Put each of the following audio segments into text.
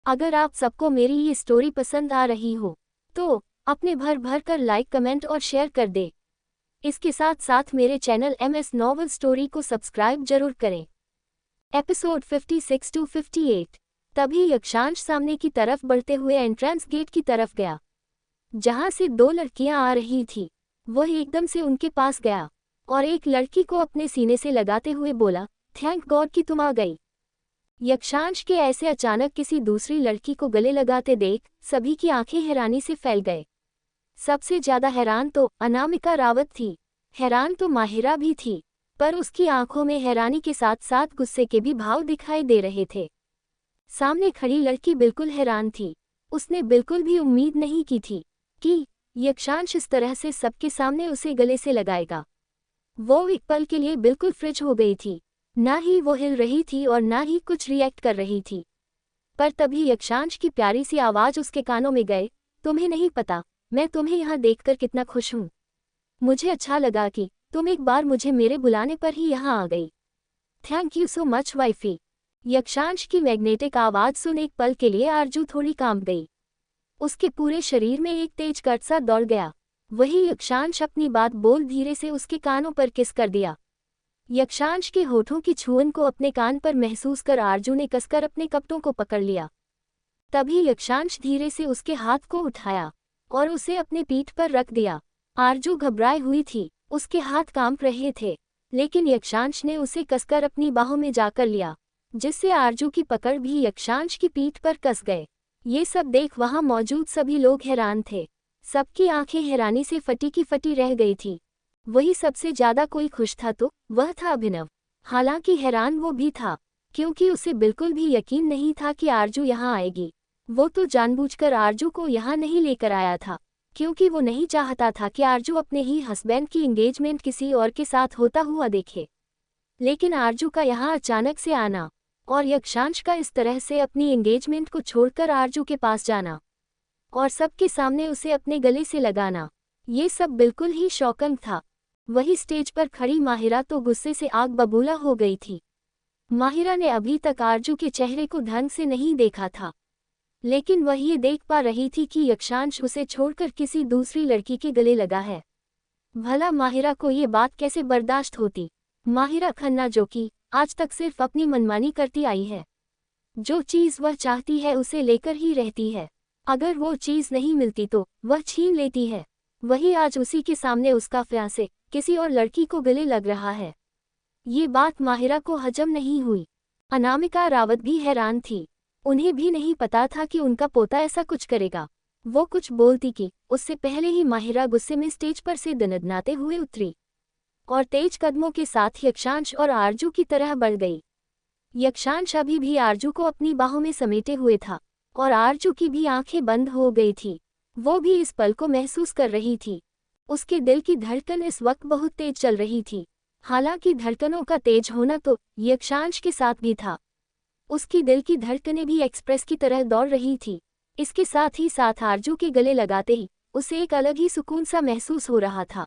अगर आप सबको मेरी ये स्टोरी पसंद आ रही हो तो अपने भर भर कर लाइक कमेंट और शेयर कर दे। इसके साथ साथ मेरे चैनल MS नॉवल स्टोरी को सब्सक्राइब जरूर करें। Episode 56 to 58। तभी यक्षांश सामने की तरफ बढ़ते हुए एंट्रेंस गेट की तरफ गया, जहां से दो लड़कियां आ रही थी। वह एकदम से उनके पास गया और एक लड़की को अपने सीने से लगाते हुए बोला, थैंक गॉड कि तुम आ गई। यक्षांश के ऐसे अचानक किसी दूसरी लड़की को गले लगाते देख सभी की आंखें हैरानी से फैल गए। सबसे ज्यादा हैरान तो अनामिका रावत थी। हैरान तो माहिरा भी थी, पर उसकी आंखों में हैरानी के साथ साथ गुस्से के भी भाव दिखाई दे रहे थे। सामने खड़ी लड़की बिल्कुल हैरान थी। उसने बिल्कुल भी उम्मीद नहीं की थी कि यक्षांश इस तरह से सबके सामने उसे गले से लगाएगा। वो एक पल के लिए बिल्कुल फ्रिज हो गई थी। ना ही वो हिल रही थी और ना ही कुछ रिएक्ट कर रही थी। पर तभी यक्षांश की प्यारी सी आवाज उसके कानों में गए, तुम्हें नहीं पता मैं तुम्हें यहाँ देखकर कितना खुश हूँ। मुझे अच्छा लगा कि तुम एक बार मुझे मेरे बुलाने पर ही यहाँ आ गई। Thank you so much wifey. Yakshansh की मैग्नेटिक आवाज सुन एक पल के लिए आरजू थोड़ी कांप गई। उसके पूरे शरीर में एक तेज कट सा दौड़ गया। वही यक्षांश अपनी बात बोल धीरे से उसके कानों पर किस कर दिया। यक्षांश के होठों की छुअन को अपने कान पर महसूस कर आरजू ने कसकर अपने कपड़ों को पकड़ लिया। तभी यक्षांश धीरे से उसके हाथ को उठाया और उसे अपने पीठ पर रख दिया। आरजू घबराई हुई थी, उसके हाथ कांप रहे थे, लेकिन यक्षांश ने उसे कसकर अपनी बाहों में जाकर लिया, जिससे आरजू की पकड़ भी यक्षांश की पीठ पर कस गए। ये सब देख वहां मौजूद सभी लोग हैरान थे। सबकी आंखें हैरानी से फटी की फटी रह गई थी। वही सबसे ज्यादा कोई खुश था तो वह था अभिनव। हालांकि हैरान वो भी था, क्योंकि उसे बिल्कुल भी यकीन नहीं था कि आरजू यहाँ आएगी। वो तो जानबूझकर आरजू को यहाँ नहीं लेकर आया था, क्योंकि वो नहीं चाहता था कि आरजू अपने ही हस्बैंड की एंगेजमेंट किसी और के साथ होता हुआ देखे। लेकिन आरजू का यहाँ अचानक से आना और यक्षांश का इस तरह से अपनी एंगेजमेंट को छोड़कर आरजू के पास जाना और सबके सामने उसे अपने गले से लगाना, ये सब बिल्कुल ही शॉकिंग था। वही स्टेज पर खड़ी माहिरा तो गुस्से से आग बबूला हो गई थी। माहिरा ने अभी तक आरजू के चेहरे को ढंग से नहीं देखा था, लेकिन वह ये देख पा रही थी कि यक्षांश उसे छोड़कर किसी दूसरी लड़की के गले लगा है। भला माहिरा को ये बात कैसे बर्दाश्त होती। माहिरा खन्ना जो कि आज तक सिर्फ अपनी मनमानी करती आई है। जो चीज़ वह चाहती है उसे लेकर ही रहती है। अगर वो चीज़ नहीं मिलती तो वह छीन लेती है। वही आज उसी के सामने उसका फियांसे किसी और लड़की को गले लग रहा है। ये बात माहिरा को हजम नहीं हुई। अनामिका रावत भी हैरान थी। उन्हें भी नहीं पता था कि उनका पोता ऐसा कुछ करेगा। वो कुछ बोलती कि उससे पहले ही माहिरा गुस्से में स्टेज पर से दनदनाते हुए उतरी और तेज कदमों के साथ यक्षांश और आरजू की तरह बढ़ गई। यक्षांश अभी भी आरजू को अपनी बाहों में समेटे हुए था और आरजू की भी आंखें बंद हो गई थी। वो भी इस पल को महसूस कर रही थी। उसके दिल की धड़कन इस वक्त बहुत तेज चल रही थी। हालांकि धड़कनों का तेज होना तो यक्षांश के साथ भी था। उसकी दिल की धड़कनें भी एक्सप्रेस की तरह दौड़ रही थी। इसके साथ ही साथ आरजू के गले लगाते ही उसे एक अलग ही सुकून सा महसूस हो रहा था।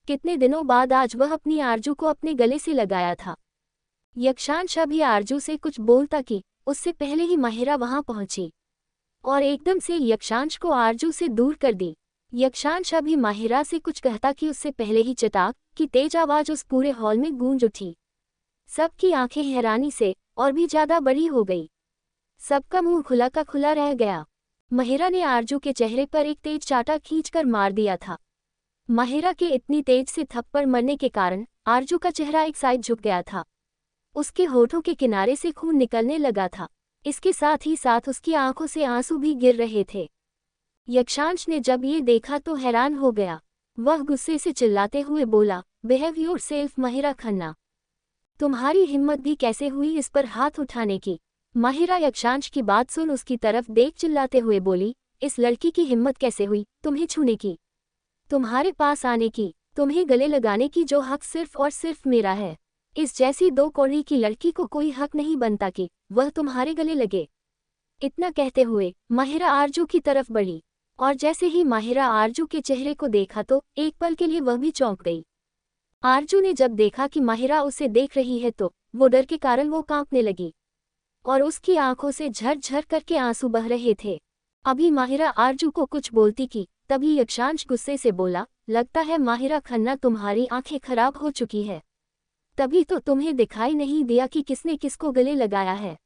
कितने दिनों बाद आज वह अपनी आरजू को अपने गले से लगाया था। यक्षांश अभी आरजू से कुछ बोलता कि उससे पहले ही माहिरा वहां पहुंची और एकदम से यक्षांश को आरजू से दूर कर दी। यक्षांश अभी माहिरा से कुछ कहता कि उससे पहले ही चटाक की तेज आवाज उस पूरे हॉल में गूंज उठी। सबकी आंखें हैरानी से और भी ज्यादा बड़ी हो गई। सबका मुंह खुला का खुला रह गया। माहिरा ने आरजू के चेहरे पर एक तेज चाटा खींचकर मार दिया था। माहिरा के इतनी तेज से थप्पड़ मरने के कारण आरजू का चेहरा एक साइड झुक गया था। उसके होठों के किनारे से खून निकलने लगा था। इसके साथ ही साथ उसकी आंखों से आंसू भी गिर रहे थे। यक्षांश ने जब ये देखा तो हैरान हो गया। वह गुस्से से चिल्लाते हुए बोला, बिहेव योरसेल्फ माहिरा खन्ना। तुम्हारी हिम्मत भी कैसे हुई इस पर हाथ उठाने की। माहिरा यक्षांश की बात सुन उसकी तरफ देख चिल्लाते हुए बोली, इस लड़की की हिम्मत कैसे हुई तुम्हें छूने की, तुम्हारे पास आने की, तुम्हें गले लगाने की, जो हक सिर्फ और सिर्फ मेरा है। इस जैसी दो कौड़ी की लड़की को कोई हक नहीं बनता कि वह तुम्हारे गले लगे। इतना कहते हुए माहिरा आरजू की तरफ बढ़ी और जैसे ही माहिरा आरजू के चेहरे को देखा तो एक पल के लिए वह भी चौंक गई। आरजू ने जब देखा कि माहिरा उसे देख रही है तो वो डर के कारण वो कांपने लगी और उसकी आंखों से झरझर करके आंसू बह रहे थे। अभी माहिरा आरजू को कुछ बोलती की, तभी यक्षांश गुस्से से बोला, लगता है माहिरा खन्ना तुम्हारी आंखें खराब हो चुकी है। तभी तो तुम्हें दिखाई नहीं दिया कि किसने किसको गले लगाया है।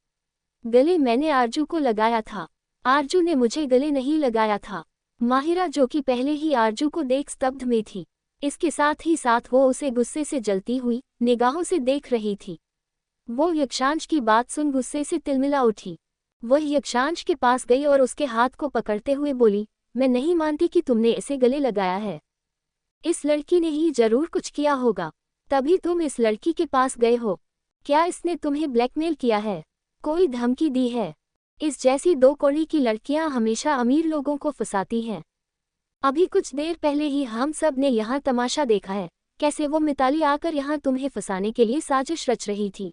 गले मैंने आरजू को लगाया था, आरजू ने मुझे गले नहीं लगाया था। माहिरा जो कि पहले ही आरजू को देख स्तब्ध में थी, इसके साथ ही साथ वो उसे गुस्से से जलती हुई निगाहों से देख रही थी। वो यक्षांश की बात सुन गुस्से से तिलमिला उठी। वह यक्षांश के पास गई और उसके हाथ को पकड़ते हुए बोली, मैं नहीं मानती कि तुमने इसे गले लगाया है। इस लड़की ने ही जरूर कुछ किया होगा, तभी तुम इस लड़की के पास गए हो। क्या इसने तुम्हें ब्लैकमेल किया है, कोई धमकी दी है? इस जैसी दो कौड़ी की लड़कियां हमेशा अमीर लोगों को फंसाती हैं। अभी कुछ देर पहले ही हम सब ने यहाँ तमाशा देखा है, कैसे वो मिताली आकर यहाँ तुम्हें फंसाने के लिए साजिश रच रही थी।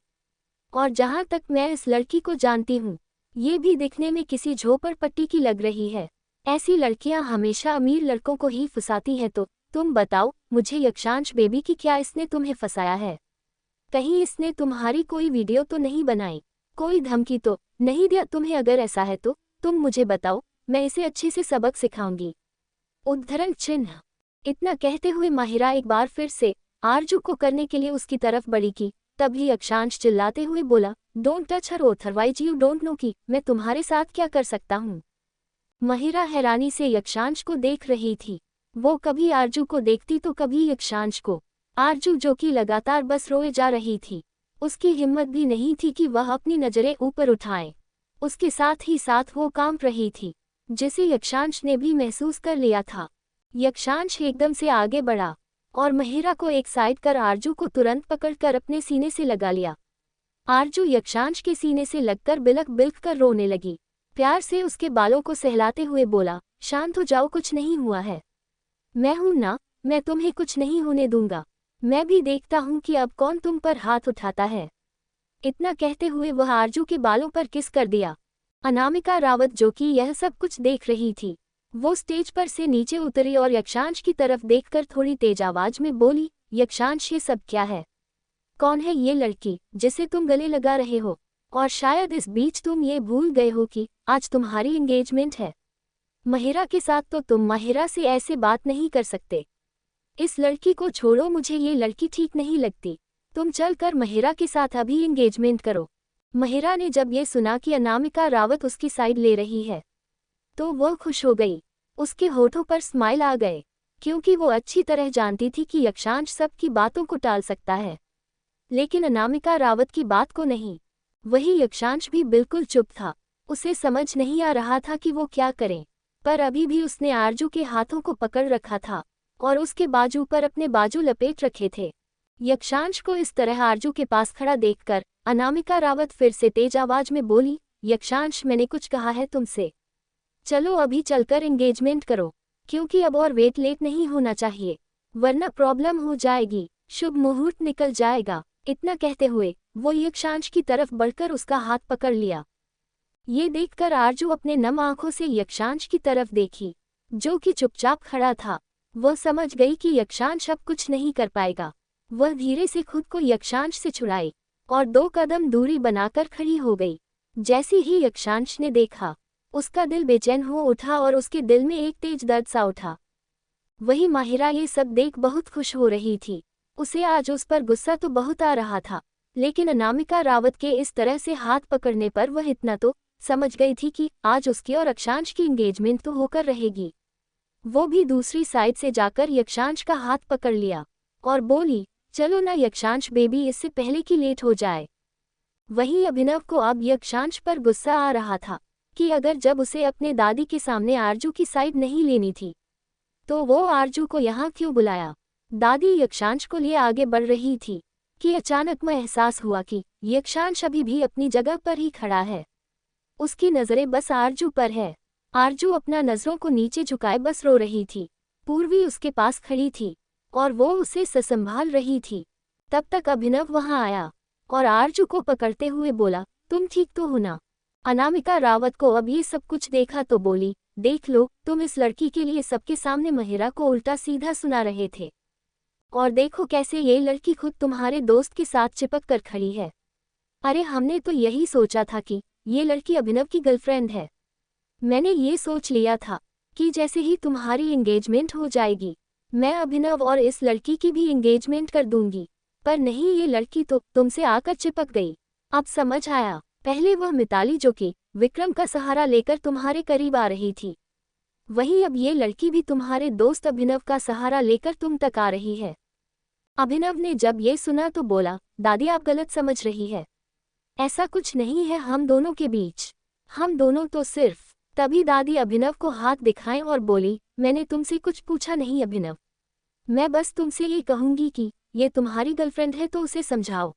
और जहाँ तक मैं इस लड़की को जानती हूँ, ये भी दिखने में किसी झोपड़पट्टी की लग रही है। ऐसी लड़कियां हमेशा अमीर लड़कों को ही फंसाती हैं। तो तुम बताओ मुझे यक्षांश बेबी की, क्या इसने तुम्हें फंसाया है? कहीं इसने तुम्हारी कोई वीडियो तो नहीं बनाई, कोई धमकी तो नहीं दिया तुम्हें? अगर ऐसा है तो तुम मुझे बताओ, मैं इसे अच्छे से सबक सिखाऊंगी। उद्धरण चिन्ह। इतना कहते हुए माहिरा एक बार फिर से आरजू को करने के लिए उसकी तरफ बढ़ी की। तभी यक्षांश चिल्लाते हुए बोला, don't touch her otherwise you don't know कि मैं तुम्हारे साथ क्या कर सकता हूँ। माहिरा हैरानी से यक्षांश को देख रही थी। वो कभी आरजू को देखती तो कभी यक्षांश को। आरजू जो कि लगातार बस रोए जा रही थी, उसकी हिम्मत भी नहीं थी कि वह अपनी नजरें ऊपर उठाए। उसके साथ ही साथ वो कांप रही थी, जिसे यक्षांश ने भी महसूस कर लिया था। यक्षांश एकदम से आगे बढ़ा और माहिरा को एक साइड कर आरजू को तुरंत पकड़कर अपने सीने से लगा लिया। आरजू यक्षांश के सीने से लगकर बिलख बिलख कर रोने लगी। प्यार से उसके बालों को सहलाते हुए बोला, शांत हो जाओ, कुछ नहीं हुआ है। मैं हूं ना, मैं तुम्हें कुछ नहीं होने दूंगा। मैं भी देखता हूं कि अब कौन तुम पर हाथ उठाता है। इतना कहते हुए वह आरजू के बालों पर किस कर दिया। अनामिका रावत जो कि यह सब कुछ देख रही थी, वो स्टेज पर से नीचे उतरी और यक्षांश की तरफ देखकर थोड़ी तेज आवाज में बोली, यक्षांश ये सब क्या है? कौन है ये लड़की जिसे तुम गले लगा रहे हो? और शायद इस बीच तुम ये भूल गए हो कि आज तुम्हारी एंगेजमेंट है। माहिरा के साथ तो तुम माहिरा से ऐसे बात नहीं कर सकते। इस लड़की को छोड़ो, मुझे ये लड़की ठीक नहीं लगती। तुम चल कर माहिरा के साथ अभी एंगेजमेंट करो। माहिरा ने जब ये सुना कि अनामिका रावत उसकी साइड ले रही है, तो वह खुश हो गई। उसके होठों पर स्माइल आ गए, क्योंकि वो अच्छी तरह जानती थी कि यक्षांश सबकी बातों को टाल सकता है, लेकिन अनामिका रावत की बात को नहीं। वही यक्षांश भी बिल्कुल चुप था। उसे समझ नहीं आ रहा था कि वो क्या करे, पर अभी भी उसने आरजू के हाथों को पकड़ रखा था और उसके बाजू पर अपने बाजू लपेट रखे थे। यक्षांश को इस तरह आरजू के पास खड़ा देखकर अनामिका रावत फिर से तेज आवाज में बोली, यक्षांश मैंने कुछ कहा है तुमसे। चलो अभी चलकर एंगेजमेंट करो, क्योंकि अब और वेट लेट नहीं होना चाहिए, वरना प्रॉब्लम हो जाएगी, शुभ मुहूर्त निकल जाएगा। इतना कहते हुए वो यक्षांश की तरफ बढ़कर उसका हाथ पकड़ लिया। ये देखकर आरजू अपने नम आंखों से यक्षांश की तरफ देखी, जो कि चुपचाप खड़ा था। वह समझ गई कि यक्षांश अब कुछ नहीं कर पाएगा। वह धीरे से खुद को यक्षांश से छुड़ाई और 2 कदम दूरी बनाकर खड़ी हो गई। जैसे ही यक्षांश ने देखा, उसका दिल बेचैन हो उठा और उसके दिल में एक तेज दर्द सा उठा। वही माहिरा ये सब देख बहुत खुश हो रही थी। उसे आज उस पर गुस्सा तो बहुत आ रहा था, लेकिन अनामिका रावत के इस तरह से हाथ पकड़ने पर वह इतना तो समझ गई थी कि आज उसकी और यक्षांश की एंगेजमेंट तो होकर रहेगी। वो भी दूसरी साइड से जाकर यक्षांश का हाथ पकड़ लिया और बोली, चलो ना यक्षांश बेबी, इससे पहले कि लेट हो जाए। वही अभिनव को अब यक्षांश पर गुस्सा आ रहा था कि अगर जब उसे अपने दादी के सामने आरजू की साइड नहीं लेनी थी, तो वो आरजू को यहाँ क्यों बुलाया। दादी यक्षांश को लिए आगे बढ़ रही थी कि अचानक में एहसास हुआ कि यक्षांश अभी भी अपनी जगह पर ही खड़ा है। उसकी नजरें बस आरजू पर है। आरजू अपना नजरों को नीचे झुकाए बस रो रही थी। पूर्वी उसके पास खड़ी थी और वो उसे संभाल रही थी। तब तक अभिनव वहां आया और आरजू को पकड़ते हुए बोला, तुम ठीक तो हो ना? अनामिका रावत को अब ये सब कुछ देखा तो बोली, देख लो, तुम इस लड़की के लिए सबके सामने माहिरा को उल्टा सीधा सुना रहे थे, और देखो कैसे ये लड़की खुद तुम्हारे दोस्त के साथ चिपक कर खड़ी है। अरे हमने तो यही सोचा था कि ये लड़की अभिनव की गर्लफ्रेंड है। मैंने ये सोच लिया था कि जैसे ही तुम्हारी एंगेजमेंट हो जाएगी मैं अभिनव और इस लड़की की भी एंगेजमेंट कर दूंगी। पर नहीं, ये लड़की तो तुमसे आकर चिपक गई। अब समझ आया, पहले वह मिताली जो कि विक्रम का सहारा लेकर तुम्हारे करीब आ रही थी, वहीं अब ये लड़की भी तुम्हारे दोस्त अभिनव का सहारा लेकर तुम तक आ रही है। अभिनव ने जब ये सुना तो बोला, दादी आप गलत समझ रही है, ऐसा कुछ नहीं है हम दोनों के बीच, हम दोनों तो सिर्फ। तभी दादी अभिनव को हाथ दिखाएं और बोली, मैंने तुमसे कुछ पूछा नहीं अभिनव, मैं बस तुमसे ये कहूंगी कि ये तुम्हारी गर्लफ्रेंड है तो उसे समझाओ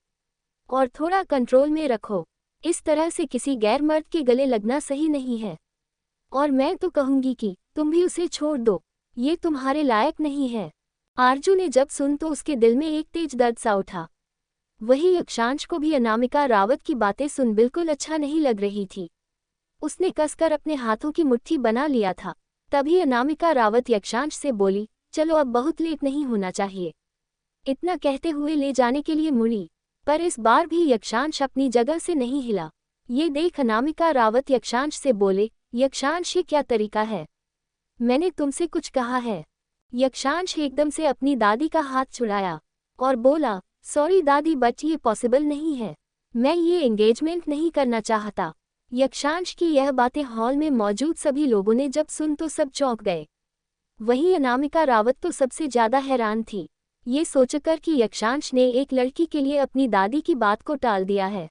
और थोड़ा कंट्रोल में रखो। इस तरह से किसी गैर मर्द के गले लगना सही नहीं है। और मैं तो कहूंगी कि तुम भी उसे छोड़ दो, ये तुम्हारे लायक नहीं है। आरजू ने जब सुन तो उसके दिल में एक तेज दर्द सा उठा। वही यक्षांश को भी अनामिका रावत की बातें सुन बिल्कुल अच्छा नहीं लग रही थी। उसने कसकर अपने हाथों की मुट्ठी बना लिया था। तभी अनामिका रावत यक्षांश से बोली, चलो अब बहुत लेट नहीं होना चाहिए। इतना कहते हुए ले जाने के लिए मुड़ी, पर इस बार भी यक्षांश अपनी जगह से नहीं हिला। ये देख अनामिका रावत यक्षांश से बोले, यक्षांश ये क्या तरीका है, मैंने तुमसे कुछ कहा है। यक्षांश एकदम से अपनी दादी का हाथ छुड़ाया और बोला, सॉरी दादी बट ये पॉसिबल नहीं है, मैं ये एंगेजमेंट नहीं करना चाहता। यक्षांश की यह बातें हॉल में मौजूद सभी लोगों ने जब सुन तो सब चौंक गए। वहीं अनामिका रावत तो सबसे ज्यादा हैरान थी, ये सोचकर कि यक्षांश ने एक लड़की के लिए अपनी दादी की बात को टाल दिया है।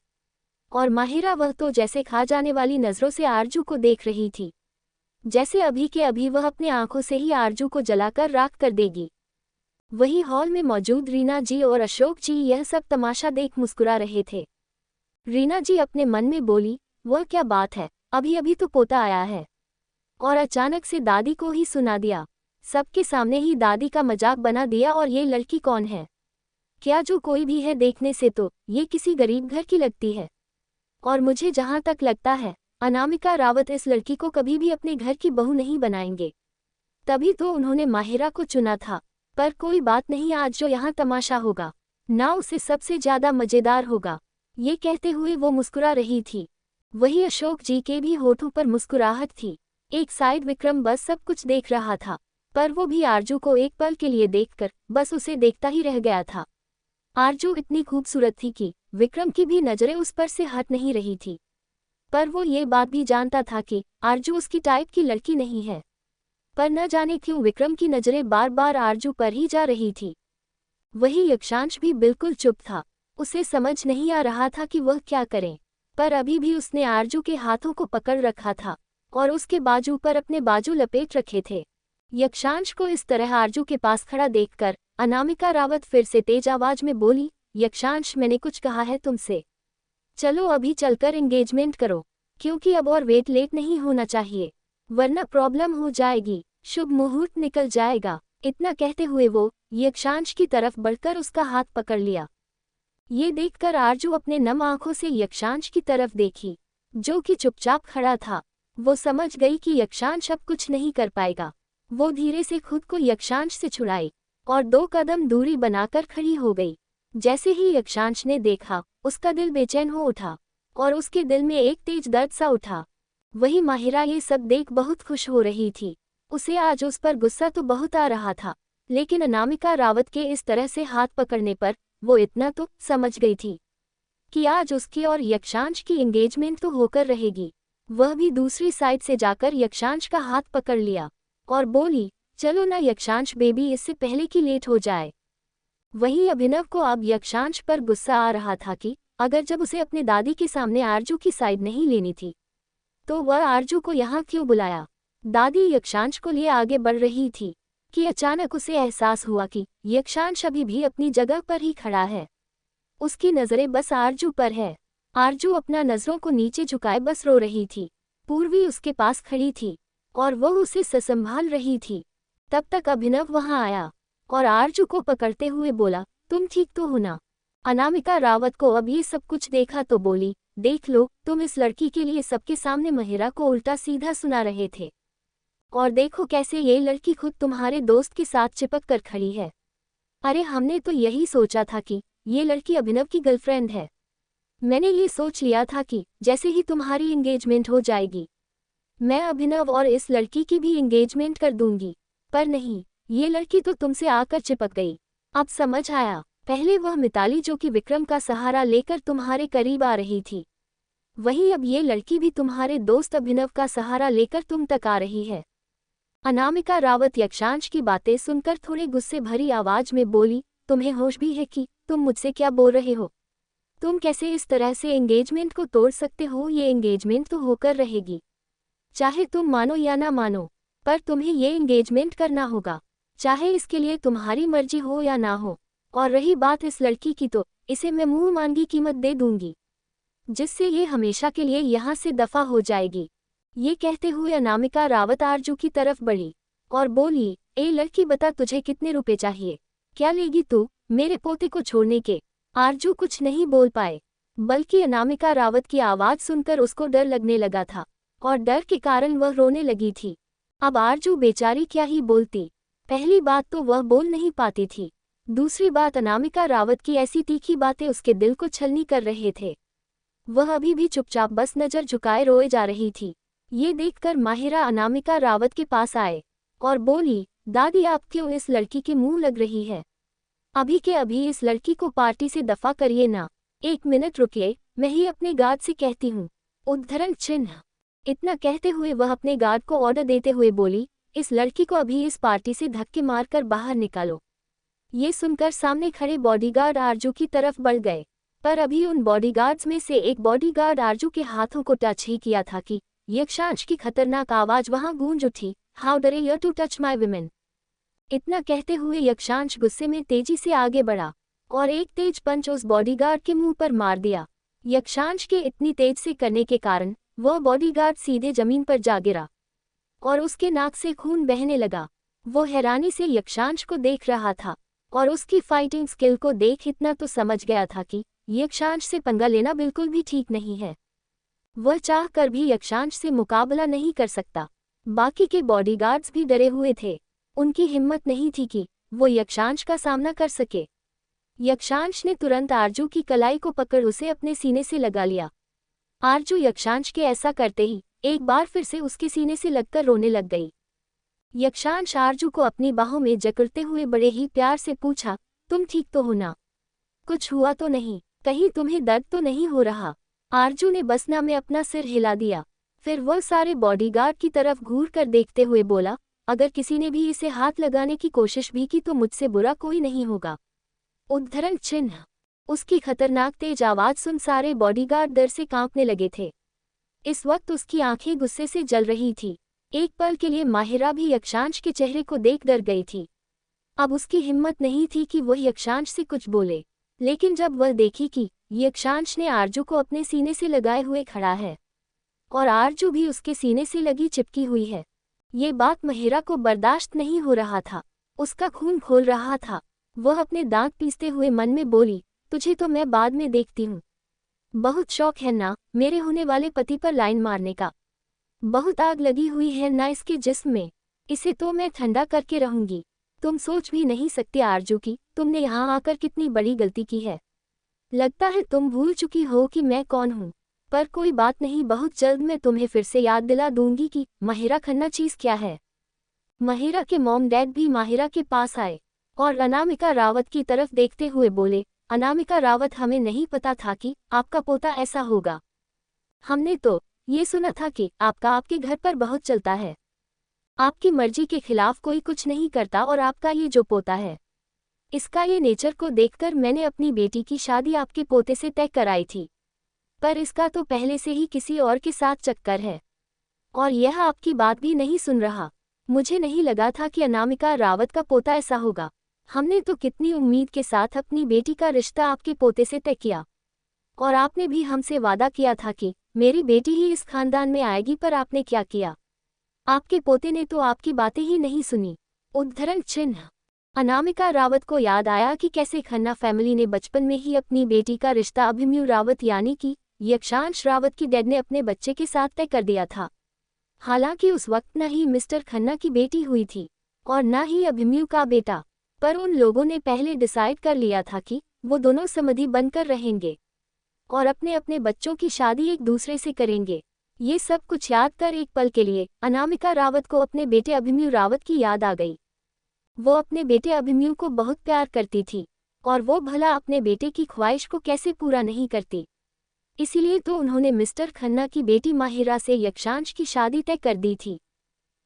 और माहिरा वह तो जैसे खा जाने वाली नजरों से आरजू को देख रही थी, जैसे अभी के अभी वह अपने आंखों से ही आरजू को जलाकर राख कर देगी। वही हॉल में मौजूद रीना जी और अशोक जी यह सब तमाशा देख मुस्कुरा रहे थे। रीना जी अपने मन में बोली, वह क्या बात है, अभी अभी तो पोता आया है और अचानक से दादी को ही सुना दिया। सबके सामने ही दादी का मजाक बना दिया। और ये लड़की कौन है, क्या जो कोई भी है देखने से तो ये किसी गरीब घर की लगती है। और मुझे जहां तक लगता है अनामिका रावत इस लड़की को कभी भी अपने घर की बहू नहीं बनाएंगे। तभी तो उन्होंने माहिरा को चुना था। पर कोई बात नहीं, आज जो यहाँ तमाशा होगा ना उसे सबसे ज्यादा मजेदार होगा। ये कहते हुए वो मुस्कुरा रही थी। वही अशोक जी के भी होठों पर मुस्कुराहट थी। एक साइड विक्रम बस सब कुछ देख रहा था, पर वो भी आरजू को एक पल के लिए देखकर बस उसे देखता ही रह गया था। आरजू इतनी खूबसूरत थी कि विक्रम की भी नजरें उस पर से हट नहीं रही थी। पर वो ये बात भी जानता था कि आरजू उसकी टाइप की लड़की नहीं है। पर न जाने क्यों विक्रम की नजरें बार बार आरजू पर ही जा रही थी। वही यक्षांश भी बिल्कुल चुप था, उसे समझ नहीं आ रहा था कि वह क्या करे। पर अभी भी उसने आरजू के हाथों को पकड़ रखा था और उसके बाजू पर अपने बाजू लपेट रखे थे। यक्षांश को इस तरह आरजू के पास खड़ा देखकर अनामिका रावत फिर से तेज आवाज में बोली, यक्षांश मैंने कुछ कहा है तुमसे, चलो अभी चलकर एंगेजमेंट करो, क्योंकि अब और वेट लेट नहीं होना चाहिए, वरना प्रॉब्लम हो जाएगी, शुभ मुहूर्त निकल जाएगा। इतना कहते हुए वो यक्षांश की तरफ बढ़कर उसका हाथ पकड़ लिया। ये देखकर आरजू अपने नम आंखों से यक्षांश की तरफ देखी, जो कि चुपचाप खड़ा था। वो समझ गई कि यक्षांश अब कुछ नहीं कर पाएगा। वो धीरे से खुद को यक्षांश से छुड़ाई और 2 कदम दूरी बनाकर खड़ी हो गई। जैसे ही यक्षांश ने देखा उसका दिल बेचैन हो उठा और उसके दिल में एक तेज दर्द सा उठा। वही माहिरा ये सब देख बहुत खुश हो रही थी। उसे आज उस पर गुस्सा तो बहुत आ रहा था, लेकिन अनामिका रावत के इस तरह से हाथ पकड़ने पर वो इतना तो समझ गई थी कि आज उसकी और यक्षांश की एंगेजमेंट तो होकर रहेगी। वह भी दूसरी साइड से जाकर यक्षांश का हाथ पकड़ लिया और बोली, चलो ना यक्षांश बेबी, इससे पहले कि लेट हो जाए। वही अभिनव को अब यक्षांश पर गुस्सा आ रहा था कि अगर जब उसे अपने दादी के सामने आरजू की साइड नहीं लेनी थी तो वह आरजू को यहाँ क्यों बुलाया। दादी यक्षांश को लिए आगे बढ़ रही थी कि अचानक उसे एहसास हुआ कि यक्षांश अभी भी अपनी जगह पर ही खड़ा है। उसकी नजरें बस आरजू पर है। आरजू अपना नजरों को नीचे झुकाए बस रो रही थी। पूर्वी उसके पास खड़ी थी और वह उसे संभाल रही थी। तब तक अभिनव वहां आया और आरजू को पकड़ते हुए बोला, तुम ठीक तो हो ना। अनामिका रावत को अब ये सब कुछ देखा तो बोली, देख लो, तुम इस लड़की के लिए सबके सामने महिरा को उल्टा सीधा सुना रहे थे, और देखो कैसे ये लड़की खुद तुम्हारे दोस्त के साथ चिपक कर खड़ी है। अरे हमने तो यही सोचा था कि ये लड़की अभिनव की गर्लफ्रेंड है। मैंने ये सोच लिया था कि जैसे ही तुम्हारी एंगेजमेंट हो जाएगी, मैं अभिनव और इस लड़की की भी एंगेजमेंट कर दूंगी। पर नहीं, ये लड़की तो तुमसे आकर चिपक गई। अब समझ आया, पहले वह मिताली जो कि विक्रम का सहारा लेकर तुम्हारे करीब आ रही थी, वहीं अब ये लड़की भी तुम्हारे दोस्त अभिनव का सहारा लेकर तुम तक आ रही है। अनामिका रावत यक्षांश की बातें सुनकर थोड़े गुस्से भरी आवाज में बोली, तुम्हें होश भी है कि तुम मुझसे क्या बोल रहे हो? तुम कैसे इस तरह से एंगेजमेंट को तोड़ सकते हो? ये एंगेजमेंट तो होकर रहेगी, चाहे तुम मानो या ना मानो, पर तुम्हें ये एंगेजमेंट करना होगा, चाहे इसके लिए तुम्हारी मर्जी हो या ना हो। और रही बात इस लड़की की, तो इसे मैं मुंह मांगी कीमत दे दूंगी, जिससे ये हमेशा के लिए यहाँ से दफा हो जाएगी। ये कहते हुए अनामिका रावत आरजू की तरफ बढ़ी और बोली, ए लड़की, बता तुझे कितने रुपए चाहिए? क्या लेगी तू मेरे पोते को छोड़ने के? आरजू कुछ नहीं बोल पाए, बल्कि अनामिका रावत की आवाज सुनकर उसको डर लगने लगा था और डर के कारण वह रोने लगी थी। अब आरजू बेचारी क्या ही बोलती। पहली बात तो वह बोल नहीं पाती थी, दूसरी बात अनामिका रावत की ऐसी तीखी बातें उसके दिल को छलनी कर रहे थे। वह अभी भी चुपचाप बस नजर झुकाए रोए जा रही थी। ये देखकर माहिरा अनामिका रावत के पास आए और बोली, दादी, आप क्यों इस लड़की के मुंह लग रही है? अभी के अभी इस लड़की को पार्टी से दफा करिए ना। 1 मिनट रुकिए, मैं ही अपने गार्ड से कहती हूँ। उद्धरण चिन्ह। इतना कहते हुए वह अपने गार्ड को ऑर्डर देते हुए बोली, इस लड़की को अभी इस पार्टी से धक्के मारकर बाहर निकालो। ये सुनकर सामने खड़े बॉडीगार्ड आरजू की तरफ बढ़ गए, पर अभी उन बॉडीगार्ड्स में से एक बॉडीगार्ड आरजू के हाथों को टच ही किया था कि यक्षांश की खतरनाक आवाज वहां गूंज उठी, how dare you to touch my women. इतना कहते हुए यक्षांश गुस्से में तेजी से आगे बढ़ा और एक तेज पंच उस बॉडीगार्ड के मुंह पर मार दिया। यक्षांश के इतनी तेज से करने के कारण वह बॉडीगार्ड सीधे जमीन पर जा गिरा और उसके नाक से खून बहने लगा। वो हैरानी से यक्षांश को देख रहा था और उसकी फाइटिंग स्किल को देख इतना तो समझ गया था कि यक्षांश से पंगा लेना बिल्कुल भी ठीक नहीं है। वह चाह कर भी यक्षांश से मुकाबला नहीं कर सकता। बाकी के बॉडीगार्ड्स भी डरे हुए थे, उनकी हिम्मत नहीं थी कि वो यक्षांश का सामना कर सके। यक्षांश ने तुरंत आरजू की कलाई को पकड़ उसे अपने सीने से लगा लिया। आरजू यक्षांश के ऐसा करते ही एक बार फिर से उसके सीने से लगकर रोने लग गई। यक्षांश आरजू को अपनी बाहों में जकड़ते हुए बड़े ही प्यार से पूछा, तुम ठीक तो हो ना? कुछ हुआ तो नहीं? कहीं तुम्हें दर्द तो नहीं हो रहा? आरजू ने बस ना में अपना सिर हिला दिया। फिर वह सारे बॉडीगार्ड की तरफ घूर कर देखते हुए बोला, अगर किसी ने भी इसे हाथ लगाने की कोशिश भी की तो मुझसे बुरा कोई नहीं होगा। उद्धरण चिन्ह। उसकी खतरनाक तेज आवाज सुन सारे बॉडीगार्ड डर से कांपने लगे थे। इस वक्त उसकी आंखें गुस्से से जल रही थी। एक पल के लिए माहिरा भी यक्षांश के चेहरे को देख डर गई थी। अब उसकी हिम्मत नहीं थी कि वह यक्षांश से कुछ बोले, लेकिन जब वह देखी कि यक्षांश ने आरजू को अपने सीने से लगाए हुए खड़ा है और आरजू भी उसके सीने से लगी चिपकी हुई है, ये बात माहिरा को बर्दाश्त नहीं हो रहा था। उसका खून खोल रहा था। वह अपने दांत पीसते हुए मन में बोली, तुझे तो मैं बाद में देखती हूँ। बहुत शौक है ना मेरे होने वाले पति पर लाइन मारने का? बहुत आग लगी हुई है ना इसके जिस्म में, इसे तो मैं ठंडा करके रहूंगी। तुम सोच भी नहीं सकती आरजू की तुमने यहाँ आकर कितनी बड़ी गलती की है। लगता है तुम भूल चुकी हो कि मैं कौन हूँ, पर कोई बात नहीं, बहुत जल्द मैं तुम्हें फिर से याद दिला दूंगी कि माहिरा खन्ना चीज क्या है। माहिरा के मॉम डैड भी माहिरा के पास आए और अनामिका रावत की तरफ देखते हुए बोले, अनामिका रावत, हमें नहीं पता था कि आपका पोता ऐसा होगा। हमने तो ये सुना था कि आपका आपके घर पर बहुत चलता है, आपकी मर्जी के खिलाफ कोई कुछ नहीं करता, और आपका ये जो पोता है, इसका ये नेचर को देखकर मैंने अपनी बेटी की शादी आपके पोते से तय कराई थी, पर इसका तो पहले से ही किसी और के साथ चक्कर है और यह आपकी बात भी नहीं सुन रहा। मुझे नहीं लगा था कि अनामिका रावत का पोता ऐसा होगा। हमने तो कितनी उम्मीद के साथ अपनी बेटी का रिश्ता आपके पोते से तय किया और आपने भी हमसे वादा किया था कि मेरी बेटी ही इस खानदान में आएगी, पर आपने क्या किया? आपके पोते ने तो आपकी बातें ही नहीं सुनी। उद्धरण चिन्ह। अनामिका रावत को याद आया कि कैसे खन्ना फैमिली ने बचपन में ही अपनी बेटी का रिश्ता अभिमन्यु रावत यानी कि यक्षांश रावत की डैड ने अपने बच्चे के साथ तय कर दिया था। हालांकि उस वक्त न ही मिस्टर खन्ना की बेटी हुई थी और न ही अभिमन्यु का बेटा, पर उन लोगों ने पहले डिसाइड कर लिया था कि वो दोनों समधी बनकर रहेंगे। और अपने अपने बच्चों की शादी एक दूसरे से करेंगे। ये सब कुछ याद कर एक पल के लिए अनामिका रावत को अपने बेटे अभिमन्यु रावत की याद आ गई। वो अपने बेटे अभिमन्यु को बहुत प्यार करती थी, और वो भला अपने बेटे की ख्वाहिश को कैसे पूरा नहीं करती। इसीलिए तो उन्होंने मिस्टर खन्ना की बेटी माहिरा से यक्षांश की शादी तय कर दी थी।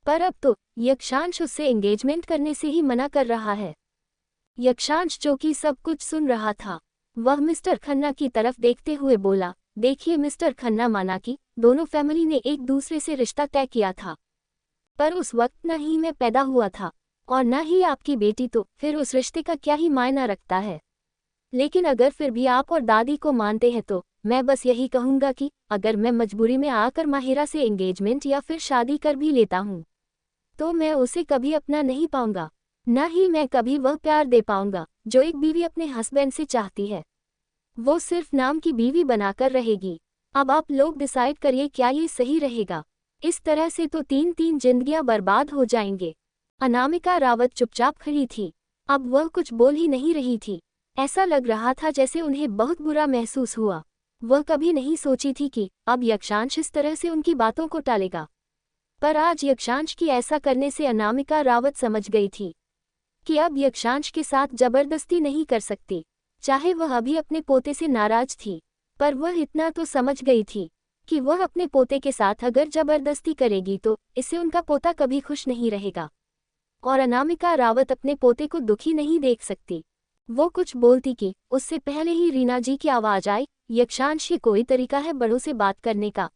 पर अब तो यक्षांश उससे एंगेजमेंट करने से ही मना कर रहा है। यक्षांश, जो कि सब कुछ सुन रहा था, वह मिस्टर खन्ना की तरफ देखते हुए बोला, देखिए मिस्टर खन्ना, माना कि दोनों फैमिली ने एक दूसरे से रिश्ता तय किया था, पर उस वक्त न ही मैं पैदा हुआ था और न ही आपकी बेटी, तो फिर उस रिश्ते का क्या ही मायना रखता है। लेकिन अगर फिर भी आप और दादी को मानते हैं तो मैं बस यही कहूँगा कि अगर मैं मजबूरी में आकर माहिरा से एंगेजमेंट या फिर शादी कर भी लेता हूँ, तो मैं उसे कभी अपना नहीं पाऊंगा, न ही मैं कभी वह प्यार दे पाऊंगा जो एक बीवी अपने हस्बैंड से चाहती है। वो सिर्फ नाम की बीवी बनाकर रहेगी। अब आप लोग डिसाइड करिए, क्या ये सही रहेगा? इस तरह से तो 3 जिंदगियां बर्बाद हो जाएंगे। अनामिका रावत चुपचाप खड़ी थी। अब वह कुछ बोल ही नहीं रही थी। ऐसा लग रहा था जैसे उन्हें बहुत बुरा महसूस हुआ। वह कभी नहीं सोची थी कि अब यक्षांश इस तरह से उनकी बातों को टालेगा, पर आज यक्षांश की ऐसा करने से अनामिका रावत समझ गई थी कि अब यक्षांश के साथ जबरदस्ती नहीं कर सकती। चाहे वह अभी अपने पोते से नाराज थी, पर वह इतना तो समझ गई थी कि वह अपने पोते के साथ अगर जबरदस्ती करेगी तो इससे उनका पोता कभी खुश नहीं रहेगा, और अनामिका रावत अपने पोते को दुखी नहीं देख सकती। वो कुछ बोलती कि उससे पहले ही रीना जी की आवाज आई, यक्षांश, ये कोई तरीका है बड़ों से बात करने का?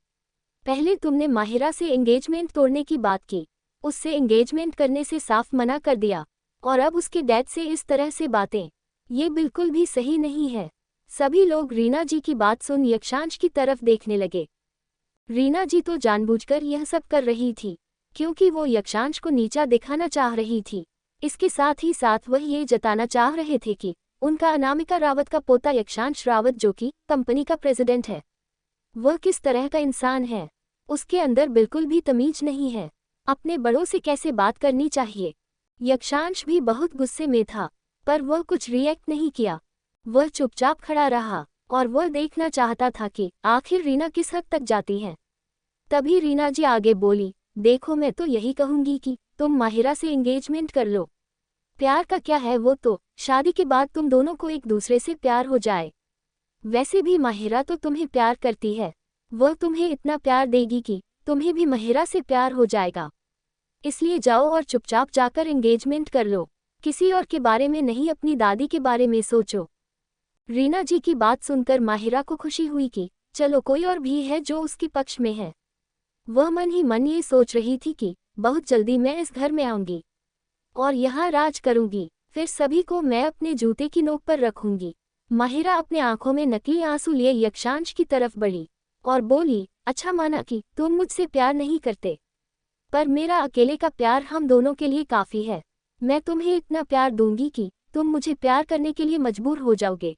पहले तुमने माहिरा से एंगेजमेंट तोड़ने की बात की, उससे एंगेजमेंट करने से साफ मना कर दिया, और अब उसके डैड से इस तरह से बातें, ये बिल्कुल भी सही नहीं है। सभी लोग रीना जी की बात सुन यक्षांश की तरफ देखने लगे। रीना जी तो जानबूझकर यह सब कर रही थी, क्योंकि वो यक्षांश को नीचा दिखाना चाह रही थी। इसके साथ ही साथ वह ये जताना चाह रहे थे कि उनका अनामिका रावत का पोता यक्षांश रावत, जो कि कंपनी का प्रेसिडेंट है, वह किस तरह का इंसान है। उसके अंदर बिल्कुल भी तमीज नहीं है। अपने बड़ों से कैसे बात करनी चाहिए। यक्षांश भी बहुत गुस्से में था, पर वह कुछ रिएक्ट नहीं किया। वह चुपचाप खड़ा रहा और वह देखना चाहता था कि आखिर रीना किस हद तक जाती है। तभी रीना जी आगे बोली, देखो, मैं तो यही कहूंगी कि तुम माहिरा से एंगेजमेंट कर लो। प्यार का क्या है, वो तो शादी के बाद तुम दोनों को एक दूसरे से प्यार हो जाए। वैसे भी माहिरा तो तुम्हें प्यार करती है, वह तुम्हें इतना प्यार देगी कि तुम्हें भी माहिरा से प्यार हो जाएगा। इसलिए जाओ और चुपचाप जाकर एंगेजमेंट कर लो। किसी और के बारे में नहीं, अपनी दादी के बारे में सोचो। रीना जी की बात सुनकर माहिरा को खुशी हुई कि चलो, कोई और भी है जो उसके पक्ष में है। वह मन ही मन ये सोच रही थी कि बहुत जल्दी मैं इस घर में आऊंगी और यहाँ राज करूंगी, फिर सभी को मैं अपने जूते की नोक पर रखूंगी। माहिरा अपने आंखों में नकली आंसू लिए यक्षांश की तरफ बढ़ी और बोली, अच्छा, माना कि तुम मुझसे प्यार नहीं करते, पर मेरा अकेले का प्यार हम दोनों के लिए काफी है। मैं तुम्हें इतना प्यार दूंगी कि तुम मुझे प्यार करने के लिए मजबूर हो जाओगे।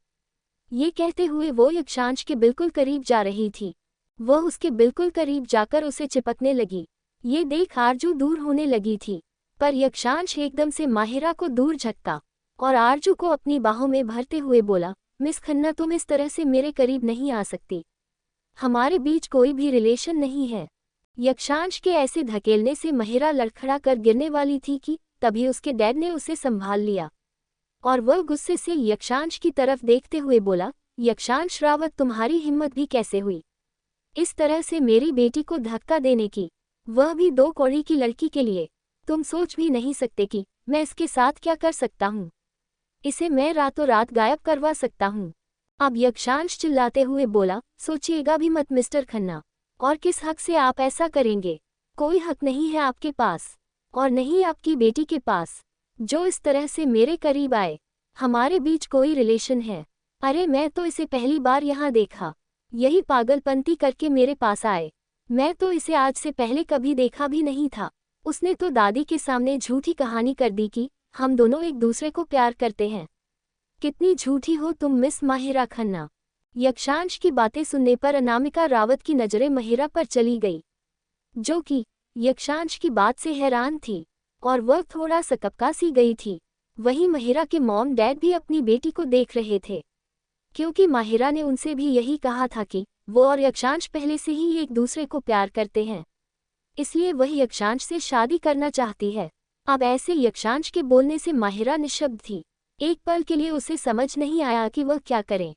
ये कहते हुए वो यक्षांश के बिल्कुल करीब जा रही थी। वह उसके बिल्कुल करीब जाकर उसे चिपकने लगी। ये देख आरजू दूर होने लगी थी, पर यक्षांश एकदम से माहिरा को दूर झटका और आरजू को अपनी बाहों में भरते हुए बोला, मिस खन्ना, तुम इस तरह से मेरे करीब नहीं आ सकती। हमारे बीच कोई भी रिलेशन नहीं है। यक्षांश के ऐसे धकेलने से माहिरा लड़खड़ा कर गिरने वाली थी कि तभी उसके डैड ने उसे संभाल लिया और वह गुस्से से यक्षांश की तरफ देखते हुए बोला, यक्षांश रावत, तुम्हारी हिम्मत भी कैसे हुई इस तरह से मेरी बेटी को धक्का देने की, वह भी 2 कौड़ी की लड़की के लिए। तुम सोच भी नहीं सकते कि मैं इसके साथ क्या कर सकता हूँ। इसे मैं रातों रात गायब करवा सकता हूँ। अब यक्षांश चिल्लाते हुए बोला, सोचिएगा भी मत मिस्टर खन्ना, और किस हक से आप ऐसा करेंगे? कोई हक नहीं है आपके पास, और नहीं आपकी बेटी के पास, जो इस तरह से मेरे करीब आए। हमारे बीच कोई रिलेशन है? अरे, मैं तो इसे पहली बार यहाँ देखा, यही पागलपंती करके मेरे पास आए। मैं तो इसे आज से पहले कभी देखा भी नहीं था। उसने तो दादी के सामने झूठी कहानी कर दी कि हम दोनों एक दूसरे को प्यार करते हैं। कितनी झूठी हो तुम मिस माहिरा खन्ना। यक्षांश की बातें सुनने पर अनामिका रावत की नजरें माहिरा पर चली गई, जो कि यक्षांश की बात से हैरान थी, और वह थोड़ा सकपका सी गई थी। वहीं माहिरा के मॉम डैड भी अपनी बेटी को देख रहे थे। क्योंकि माहिरा ने उनसे भी यही कहा था कि वो और यक्षांश पहले से ही एक दूसरे को प्यार करते हैं, इसलिए वह यक्षांश से शादी करना चाहती है। अब ऐसे यक्षांश के बोलने से माहिरा निशब्द थी। एक पल के लिए उसे समझ नहीं आया कि वह क्या करे,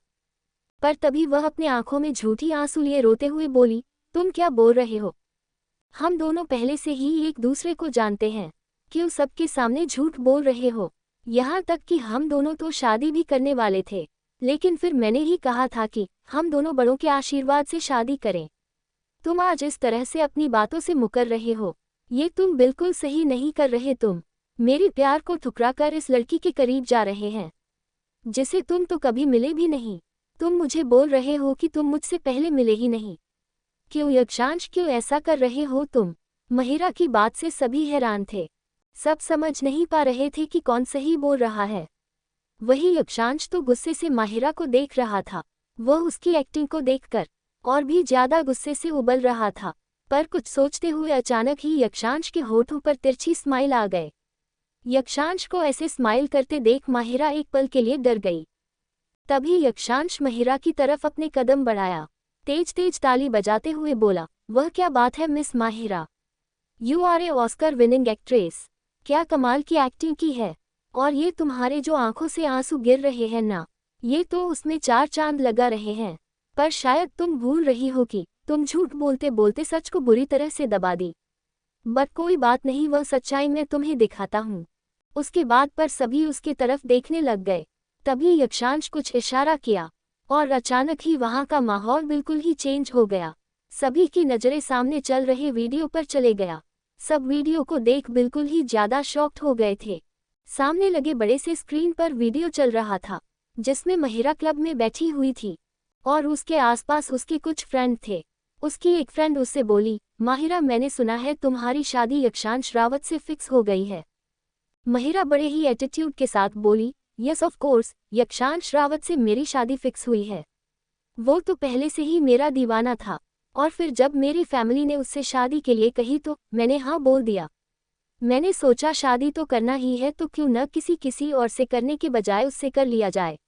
पर तभी वह अपने आंखों में झूठी आंसू लिए रोते हुए बोली, तुम क्या बोल रहे हो? हम दोनों पहले से ही एक दूसरे को जानते हैं, क्यों सबके सामने झूठ बोल रहे हो? यहाँ तक कि हम दोनों तो शादी भी करने वाले थे, लेकिन फिर मैंने ही कहा था कि हम दोनों बड़ों के आशीर्वाद से शादी करें। तुम आज इस तरह से अपनी बातों से मुकर रहे हो, ये तुम बिल्कुल सही नहीं कर रहे। तुम मेरे प्यार को ठुकरा कर इस लड़की के करीब जा रहे हैं, जिसे तुम तो कभी मिले भी नहीं। तुम मुझे बोल रहे हो कि तुम मुझसे पहले मिले ही नहीं। क्यों यक्षांश, क्यों ऐसा कर रहे हो तुम? माहिरा की बात से सभी हैरान थे। सब समझ नहीं पा रहे थे कि कौन सही बोल रहा है। वही यक्षांश तो गुस्से से माहिरा को देख रहा था। वह उसकी एक्टिंग को देखकर और भी ज्यादा गुस्से से उबल रहा था। पर कुछ सोचते हुए अचानक ही यक्षांश के होठों पर तिरछी स्माइल आ गए। यक्षांश को ऐसे स्माइल करते देख माहिरा एक पल के लिए डर गई। तभी यक्षांश माहिरा की तरफ अपने कदम बढ़ाया, तेज तेज ताली बजाते हुए बोला, वह क्या बात है miss Mahira, you are a Oscar winning actress. क्या कमाल की एक्टिंग की है। और ये तुम्हारे जो आंखों से आंसू गिर रहे हैं ना, ये तो उसमें चार चांद लगा रहे हैं। पर शायद तुम भूल रही हो कि तुम झूठ बोलते बोलते सच को बुरी तरह से दबा दी। बट कोई बात नहीं, वह सच्चाई मैं तुम्हें दिखाता हूँ। उसके बाद पर सभी उसके तरफ देखने लग गए। तभी यक्षांश कुछ इशारा किया और अचानक ही वहां का माहौल बिल्कुल ही चेंज हो गया। सभी की नजरें सामने चल रहे वीडियो पर चले गया। सब वीडियो को देख बिल्कुल ही ज्यादा शॉक्ड हो गए थे। सामने लगे बड़े से स्क्रीन पर वीडियो चल रहा था, जिसमें माहिरा क्लब में बैठी हुई थी और उसके आसपास उसके कुछ फ्रेंड थे। उसकी एक फ्रेंड उससे बोली, माहिरा मैंने सुना है तुम्हारी शादी यक्षांश रावत से फिक्स हो गई है। माहिरा बड़े ही एटीट्यूड के साथ बोली, यस ऑफ कोर्स, यक्षांश रावत से मेरी शादी फिक्स हुई है। वो तो पहले से ही मेरा दीवाना था और फिर जब मेरी फैमिली ने उससे शादी के लिए कही तो मैंने हाँ बोल दिया। मैंने सोचा शादी तो करना ही है तो क्यों न किसी और से करने के बजाय उससे कर लिया जाए।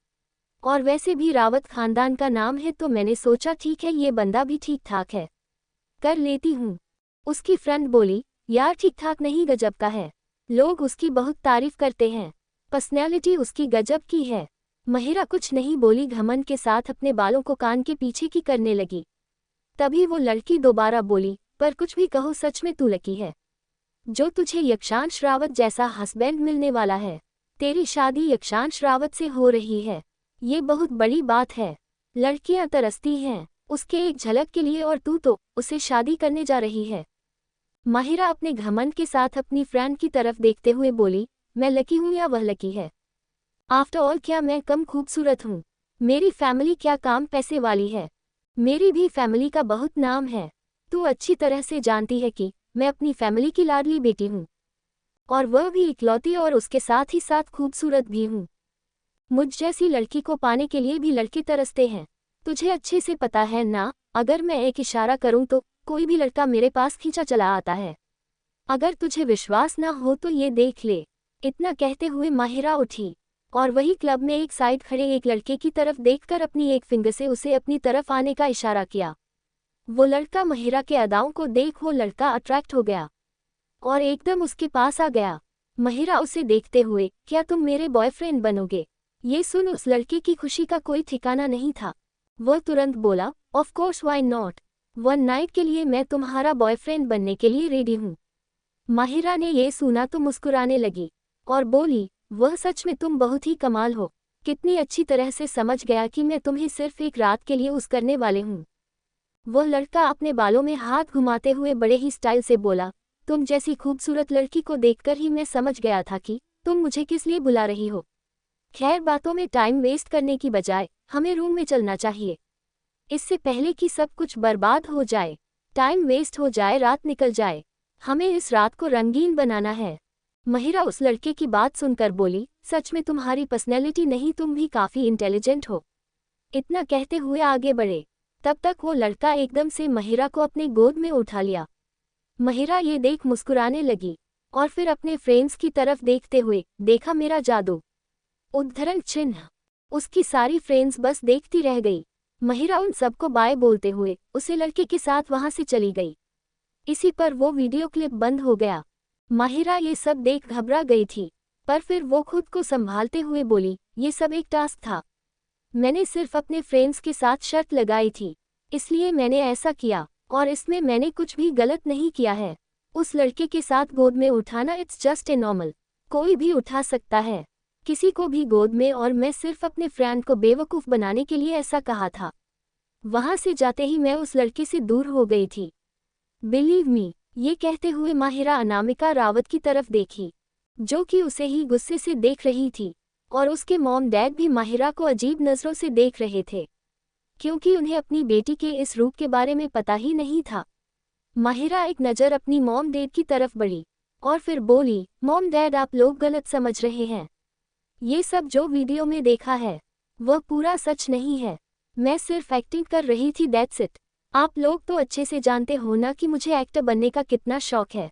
और वैसे भी रावत खानदान का नाम है तो मैंने सोचा ठीक है ये बंदा भी ठीक ठाक है, कर लेती हूँ। उसकी फ्रेंड बोली, यार ठीक ठाक नहीं गजब का है, लोग उसकी बहुत तारीफ करते हैं, पर्सनैलिटी उसकी गजब की है। माहिरा कुछ नहीं बोली, घमंड के साथ अपने बालों को कान के पीछे की करने लगी। तभी वो लड़की दोबारा बोली, पर कुछ भी कहो सच में तू लकी है जो तुझे यक्षांश रावत जैसा हस्बैंड मिलने वाला है। तेरी शादी यक्षांश रावत से हो रही है, ये बहुत बड़ी बात है। लड़कियां तरसती हैं उसके एक झलक के लिए और तू तो उसे शादी करने जा रही है। माहिरा अपने घमंड के साथ अपनी फ्रेंड की तरफ देखते हुए बोली, मैं लकी हूँ या वह लकी है? आफ्टर ऑल क्या मैं कम खूबसूरत हूँ? मेरी फैमिली क्या काम पैसे वाली है? मेरी भी फैमिली का बहुत नाम है। तू अच्छी तरह से जानती है कि मैं अपनी फैमिली की लाडली बेटी हूँ और वह भी इकलौती, और उसके साथ ही साथ खूबसूरत भी हूँ। मुझ जैसी लड़की को पाने के लिए भी लड़के तरसते हैं, तुझे अच्छे से पता है ना। अगर मैं एक इशारा करूँ तो कोई भी लड़का मेरे पास खींचा चला आता है। अगर तुझे विश्वास ना हो तो ये देख ले। इतना कहते हुए माहिरा उठी और वही क्लब में एक साइड खड़े एक लड़के की तरफ देखकर अपनी एक फिंगर से उसे अपनी तरफ आने का इशारा किया। वो लड़का माहिरा के अदाओं को देख वो लड़का अट्रैक्ट हो गया और एकदम उसके पास आ गया। माहिरा उसे देखते हुए, क्या तुम मेरे बॉयफ्रेंड बनोगे? ये सुन उस लड़के की खुशी का कोई ठिकाना नहीं था। वह तुरंत बोला, of course why not, one night के लिए मैं तुम्हारा बॉयफ्रेंड बनने के लिए रेडी हूँ। माहिरा ने ये सुना तो मुस्कुराने लगी और बोली, वह सच में तुम बहुत ही कमाल हो, कितनी अच्छी तरह से समझ गया कि मैं तुम्हें सिर्फ एक रात के लिए उस करने वाले हूँ। वह लड़का अपने बालों में हाथ घुमाते हुए बड़े ही स्टाइल से बोला, तुम जैसी खूबसूरत लड़की को देखकर ही मैं समझ गया था कि तुम मुझे किस लिए बुला रही हो। खैर बातों में टाइम वेस्ट करने की बजाय हमें रूम में चलना चाहिए, इससे पहले कि सब कुछ बर्बाद हो जाए, टाइम वेस्ट हो जाए, रात निकल जाए। हमें इस रात को रंगीन बनाना है। माहिरा उस लड़के की बात सुनकर बोली, सच में तुम्हारी पर्सनैलिटी नहीं, तुम भी काफ़ी इंटेलिजेंट हो। इतना कहते हुए आगे बढ़े। तब तक वो लड़का एकदम से माहिरा को अपने गोद में उठा लिया। माहिरा ये देख मुस्कुराने लगी और फिर अपने फ्रेंड्स की तरफ देखते हुए, देखा मेरा जादू। उद्धरण चिन्ह। उसकी सारी फ्रेंड्स बस देखती रह गई। महिरा उन सबको बाय बोलते हुए उसे लड़के के साथ वहां से चली गई। इसी पर वो वीडियो क्लिप बंद हो गया। महिरा ये सब देख घबरा गई थी, पर फिर वो खुद को संभालते हुए बोली, ये सब एक टास्क था। मैंने सिर्फ अपने फ्रेंड्स के साथ शर्त लगाई थी, इसलिए मैंने ऐसा किया, और इसमें मैंने कुछ भी गलत नहीं किया है। उस लड़के के साथ गोद में उठाना इट्स जस्ट ए नॉर्मल, कोई भी उठा सकता है, किसी को भी गोद में, और मैं सिर्फ अपने फ्रेंड को बेवकूफ़ बनाने के लिए ऐसा कहा था। वहां से जाते ही मैं उस लड़के से दूर हो गई थी। बिलीव मी, ये कहते हुए माहिरा अनामिका रावत की तरफ देखी, जो कि उसे ही गुस्से से देख रही थी, और उसके मॉम डैड भी माहिरा को अजीब नज़रों से देख रहे थे, क्योंकि उन्हें अपनी बेटी के इस रूप के बारे में पता ही नहीं था। माहिरा एक नज़र अपनी मॉम डैड की तरफ बढ़ी, और फिर बोली, मॉम डैड आप लोग गलत समझ रहे हैं। ये सब जो वीडियो में देखा है, वह पूरा सच नहीं है। मैं सिर्फ एक्टिंग कर रही थी, दैट्स इट। आप लोग तो अच्छे से जानते हो ना कि मुझे एक्टर बनने का कितना शौक है।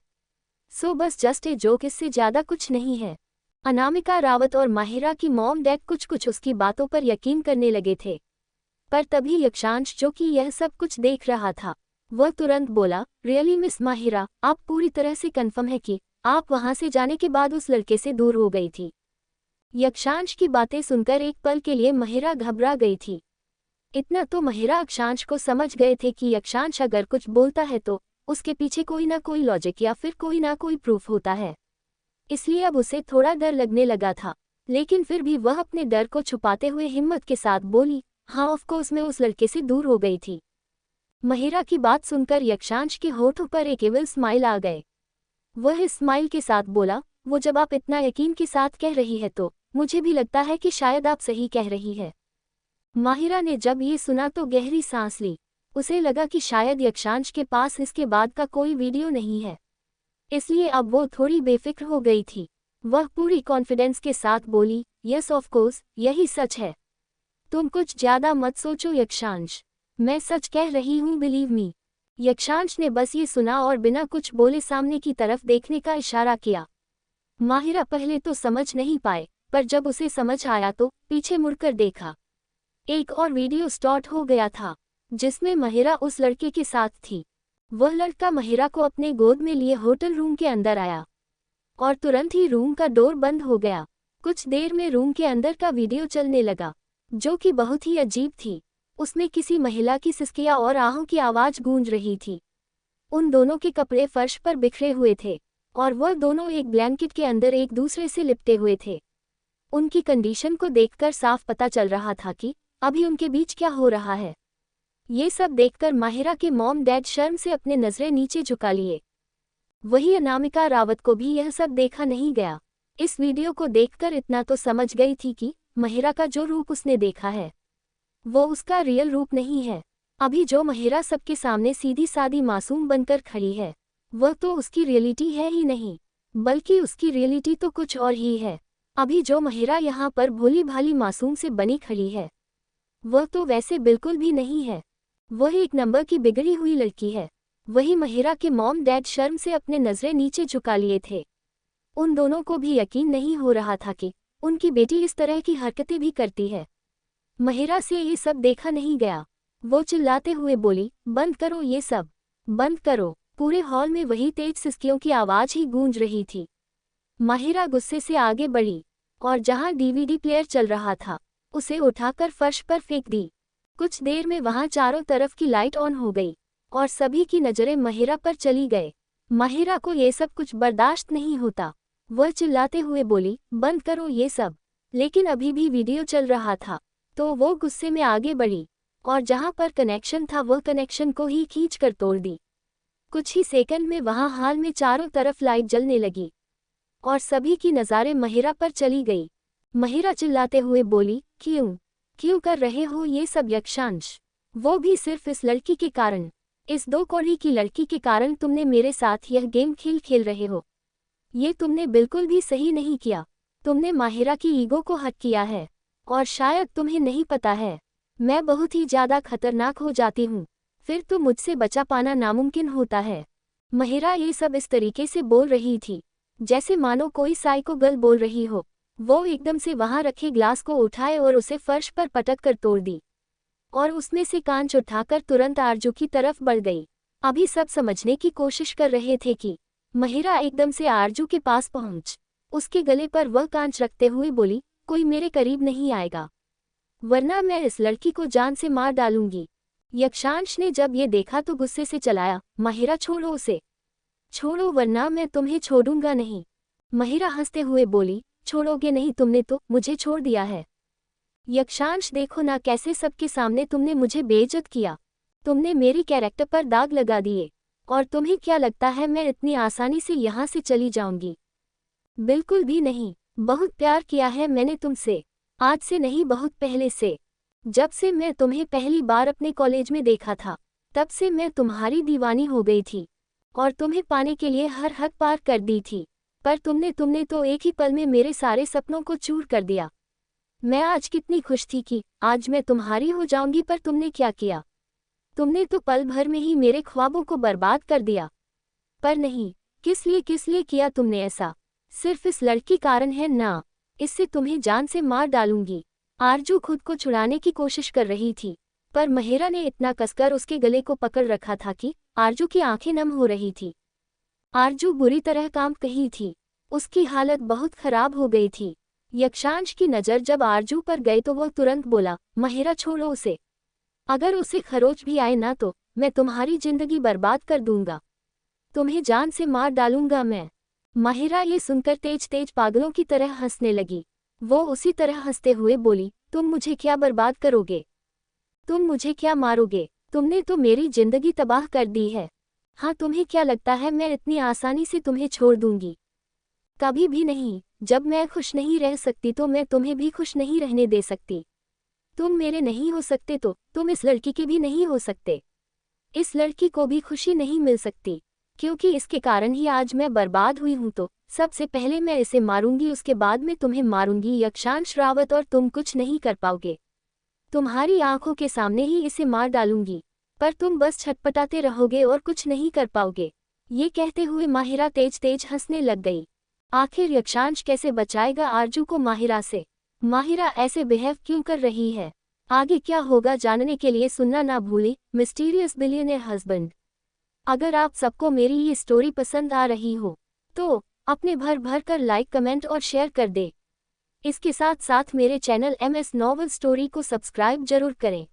सो बस जस्ट ए जोक, इससे ज़्यादा कुछ नहीं है। अनामिका रावत और माहिरा की मॉम डैड कुछ उसकी बातों पर यकीन करने लगे थे, पर तभी यक्षांश, जो कि यह सब कुछ देख रहा था, वह तुरंत बोला, रियली मिस माहिरा, आप पूरी तरह से कन्फर्म है कि आप वहां से जाने के बाद उस लड़के से दूर हो गई थी? यक्षांश की बातें सुनकर एक पल के लिए माहिरा घबरा गई थी। इतना तो माहिरा यक्षांश को समझ गए थे कि यक्षांश अगर कुछ बोलता है तो उसके पीछे कोई ना कोई लॉजिक या फिर कोई ना कोई प्रूफ होता है, इसलिए अब उसे थोड़ा डर लगने लगा था। लेकिन फिर भी वह अपने डर को छुपाते हुए हिम्मत के साथ बोली, हाँ ऑफ कोर्स मैं उस लड़के से दूर हो गई थी। माहिरा की बात सुनकर यक्षांश के होठों पर एक एविल स्माइल आ गए। वह इस स्माइल के साथ बोला, वो जब आप इतना यकीन के साथ कह रही है तो मुझे भी लगता है कि शायद आप सही कह रही है। माहिरा ने जब ये सुना तो गहरी सांस ली। उसे लगा कि शायद यक्षांश के पास इसके बाद का कोई वीडियो नहीं है, इसलिए अब वो थोड़ी बेफिक्र हो गई थी। वह पूरी कॉन्फिडेंस के साथ बोली, यस ऑफ कोर्स, यही सच है। तुम कुछ ज्यादा मत सोचो यक्षांश, मैं सच कह रही हूँ, बिलीव मी। यक्षांश ने बस ये सुना और बिना कुछ बोले सामने की तरफ देखने का इशारा किया। माहिरा पहले तो समझ नहीं पाए, पर जब उसे समझ आया तो पीछे मुड़कर देखा। एक और वीडियो स्टार्ट हो गया था, जिसमें माहिरा उस लड़के के साथ थी। वह लड़का माहिरा को अपने गोद में लिए होटल रूम के अंदर आया, और तुरंत ही रूम का डोर बंद हो गया। कुछ देर में रूम के अंदर का वीडियो चलने लगा, जो कि बहुत ही अजीब थी। उसमें किसी महिला की सिसकियां और आहों की आवाज़ गूंज रही थी। उन दोनों के कपड़े फर्श पर बिखरे हुए थे, और वह दोनों एक ब्लैंकेट के अंदर एक दूसरे से लिपटे हुए थे। उनकी कंडीशन को देखकर साफ पता चल रहा था कि अभी उनके बीच क्या हो रहा है। ये सब देखकर माहिरा के मॉम डैड शर्म से अपने नजरें नीचे झुका लिए। वही अनामिका रावत को भी यह सब देखा नहीं गया। इस वीडियो को देखकर इतना तो समझ गई थी कि माहिरा का जो रूप उसने देखा है, वो उसका रियल रूप नहीं है। अभी जो माहिरा सबके सामने सीधी सादी मासूम बनकर खड़ी है, वह तो उसकी रियलिटी है ही नहीं, बल्कि उसकी रियलिटी तो कुछ और ही है। अभी जो माहिरा यहाँ पर भोली भाली मासूम से बनी खड़ी है, वह तो वैसे बिल्कुल भी नहीं है। वह एक नंबर की बिगड़ी हुई लड़की है। वही माहिरा के मॉम डैड शर्म से अपने नजरें नीचे झुका लिए थे। उन दोनों को भी यकीन नहीं हो रहा था कि उनकी बेटी इस तरह की हरकतें भी करती है। माहिरा से ये सब देखा नहीं गया। वो चिल्लाते हुए बोली, बंद करो ये सब, बंद करो। पूरे हॉल में वही तेज सिसकियों की आवाज़ ही गूंज रही थी। माहिरा गुस्से से आगे बढ़ी, और जहां डीवीडी प्लेयर चल रहा था, उसे उठाकर फर्श पर फेंक दी। कुछ देर में वहां चारों तरफ की लाइट ऑन हो गई, और सभी की नज़रें माहिरा पर चली गए। माहिरा को ये सब कुछ बर्दाश्त नहीं होता। वह चिल्लाते हुए बोली, बंद करो ये सब। लेकिन अभी भी वीडियो चल रहा था, तो वो गुस्से में आगे बढ़ी, और जहां पर कनेक्शन था वह कनेक्शन को ही खींचकर तोड़ दी। कुछ ही सेकंड में वहां हाल में चारों तरफ लाइट जलने लगी, और सभी की नज़रें माहिरा पर चली गई। माहिरा चिल्लाते हुए बोली, क्यों कर रहे हो ये सब यक्षांश? वो भी सिर्फ इस लड़की के कारण, इस दो कौड़ी की लड़की के कारण तुमने मेरे साथ यह गेम खेल रहे हो। ये तुमने बिल्कुल भी सही नहीं किया। तुमने माहिरा की ईगो को हर्ट किया है, और शायद तुम्हें नहीं पता है, मैं बहुत ही ज़्यादा खतरनाक हो जाती हूँ, फिर तो मुझसे बचा पाना नामुमकिन होता है। माहिरा ये सब इस तरीके से बोल रही थी, जैसे मानो कोई साइको गर्ल बोल रही हो। वो एकदम से वहां रखे ग्लास को उठाए और उसे फर्श पर पटक कर तोड़ दी और उसमें से कांच उठाकर तुरंत आरजू की तरफ बढ़ गई। अभी सब समझने की कोशिश कर रहे थे कि महिरा एकदम से आरजू के पास पहुंच उसके गले पर वह कांच रखते हुए बोली, कोई मेरे करीब नहीं आएगा, वरना मैं इस लड़की को जान से मार डालूंगी। यक्षांश ने जब ये देखा तो गुस्से से चलाया, महिरा छोड़ो उसे, छोड़ो वरना मैं तुम्हें छोड़ूंगा नहीं। महिरा हंसते हुए बोली, छोड़ोगे नहीं, तुमने तो मुझे छोड़ दिया है। यक्षांश देखो ना कैसे सबके सामने तुमने मुझे बेइज्जत किया, तुमने मेरी कैरेक्टर पर दाग लगा दिए, और तुम्हें क्या लगता है मैं इतनी आसानी से यहाँ से चली जाऊंगी? बिल्कुल भी नहीं, बहुत प्यार किया है मैंने तुमसे, आज से नहीं बहुत पहले से। जब से मैं तुम्हें पहली बार अपने कॉलेज में देखा था तब से मैं तुम्हारी दीवानी हो गई थी और तुम्हें पाने के लिए हर हद पार कर दी थी, पर तुमने तो एक ही पल में मेरे सारे सपनों को चूर कर दिया। मैं आज कितनी खुश थी कि आज मैं तुम्हारी हो जाऊंगी, पर तुमने क्या किया? तुमने तो पल भर में ही मेरे ख्वाबों को बर्बाद कर दिया। पर नहीं, किस लिए किया तुमने ऐसा? सिर्फ इस लड़की कारण है ना? इससे तुम्हें जान से मार डालूंगी। आरजू खुद को छुड़ाने की कोशिश कर रही थी, पर महिरा ने इतना कसकर उसके गले को पकड़ रखा था कि आरजू की आंखें नम हो रही थी। आरजू बुरी तरह कांप रही थी, उसकी हालत बहुत खराब हो गई थी। यक्षांश की नज़र जब आरजू पर गई तो वो तुरंत बोला, महिरा छोड़ो उसे, अगर उसे खरोच भी आए ना तो मैं तुम्हारी जिंदगी बर्बाद कर दूंगा, तुम्हें जान से मार डालूंगा मैं। महिरा ये सुनकर तेज तेज पागलों की तरह हंसने लगी। वो उसी तरह हंसते हुए बोली, तुम मुझे क्या बर्बाद करोगे? तुम मुझे क्या मारोगे? तुमने तो मेरी जिंदगी तबाह कर दी है। हाँ, तुम्हें क्या लगता है मैं इतनी आसानी से तुम्हें छोड़ दूंगी? कभी भी नहीं। जब मैं खुश नहीं रह सकती तो मैं तुम्हें भी खुश नहीं रहने दे सकती। तुम मेरे नहीं हो सकते तो तुम इस लड़की के भी नहीं हो सकते। इस लड़की को भी खुशी नहीं मिल सकती, क्योंकि इसके कारण ही आज मैं बर्बाद हुई हूं। तो सबसे पहले मैं इसे मारूंगी, उसके बाद में तुम्हें मारूंगी यक्षांश रावत, और तुम कुछ नहीं कर पाओगे। तुम्हारी आंखों के सामने ही इसे मार डालूंगी, पर तुम बस छटपटाते रहोगे और कुछ नहीं कर पाओगे। ये कहते हुए माहिरा तेज तेज हंसने लग गई। आखिर यक्षांश कैसे बचाएगा आरजू को माहिरा से? माहिरा ऐसे बिहेव क्यों कर रही है? आगे क्या होगा जानने के लिए सुनना ना भूलें मिस्टीरियस बिलियनेयर हस्बैंड। अगर आप सबको मेरी ये स्टोरी पसंद आ रही हो तो अपने भर कर लाइक, कमेंट और शेयर कर दे। इसके साथ साथ मेरे चैनल MS नॉवल स्टोरी को सब्सक्राइब जरूर करें।